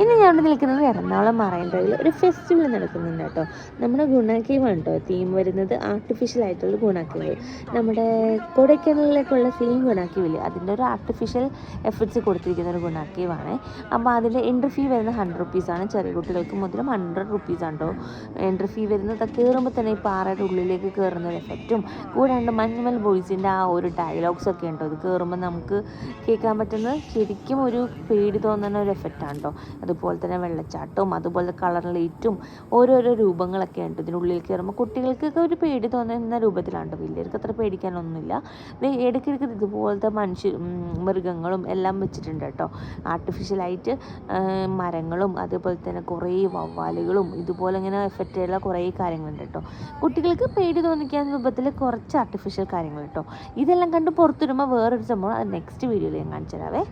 ഇനി ഞാൻ ഇവിടെ നിൽക്കുന്നത് എറണാകുളം മറൈൻ ഡ്രൈവിൽ ഒരു ഫെസ്റ്റിവൽ നടക്കുന്നുണ്ട് കേട്ടോ. നമ്മുടെ ഗുണ കേവാണ് കേട്ടോ തീം വരുന്നത്. ആർട്ടിഫിഷ്യൽ ആയിട്ടുള്ള ഗുണ കേവ്, നമ്മുടെ കൊടൈക്കനാലിലേക്കുള്ള സെയിം ഗുണ കേവില്ലേ, അതിൻ്റെ ഒരു ആർട്ടിഫിഷ്യൽ എഫക്ട്സ് കൊടുത്തിരിക്കുന്ന ഒരു ഗുണ കേവാണ്. അപ്പോൾ അതിൻ്റെ എൻട്രി ഫീ വരുന്നത് 100 റുപ്പീസാണ്. ചെറിയ കുട്ടികൾക്ക് മുതൽ 100 റുപ്പീസാണ് കേട്ടോ എൻട്രി ഫീ വരുന്നത്. കയറുമ്പോൾ തന്നെ ഈ പാറയുടെ ഉള്ളിലേക്ക് കയറുന്ന ഒരു എഫക്റ്റും കൂടാണ്ട് മഞ്ഞുമൽ ബോയ്സിൻ്റെ ആ ഒരു ഡയലോഗ്സൊക്കെ ഉണ്ടോ ഇത് കയറുമ്പോൾ നമുക്ക് കേൾക്കാൻ പറ്റുന്നത്. ശരിക്കും ഒരു പേടി തോന്നുന്ന ഒരു എഫക്റ്റാണ് കേട്ടോ. അതുപോലെ തന്നെ വെള്ളച്ചാട്ടവും അതുപോലെ കളർ ലൈറ്റും ഓരോരോ രൂപങ്ങളൊക്കെ ഉണ്ട് ഇതിനുള്ളിൽ കയറുമ്പോൾ. കുട്ടികൾക്കൊക്കെ ഒരു പേടി തോന്നുന്ന രൂപത്തിലാണ് കേട്ടോ. വലിയവർക്ക് അത്ര പേടിക്കാനൊന്നുമില്ല. ഇടയ്ക്കിടയ്ക്ക് ഇതുപോലത്തെ മൃഗങ്ങളും എല്ലാം വെച്ചിട്ടുണ്ട് കേട്ടോ. ആർട്ടിഫിഷ്യലായിട്ട് മരങ്ങളും അതുപോലെ തന്നെ കുറേ വവ്വാലുകളും ഇതുപോലെ ഇങ്ങനെ എഫക്റ്റുള്ള കുറേ കാര്യങ്ങളുണ്ട് കേട്ടോ. കുട്ടികൾക്ക് പേടി തോന്നിക്കാൻ രൂപത്തിൽ കുറച്ച് ആർട്ടിഫിഷ്യൽ കാര്യങ്ങൾ കേട്ടോ. ഇതെല്ലാം കണ്ട് പുറത്തുവരുമ്പോൾ വേറൊരു സംഭവം അത് നെക്സ്റ്റ് വീഡിയോയിൽ ഞാൻ കാണിച്ചു തരാവേ.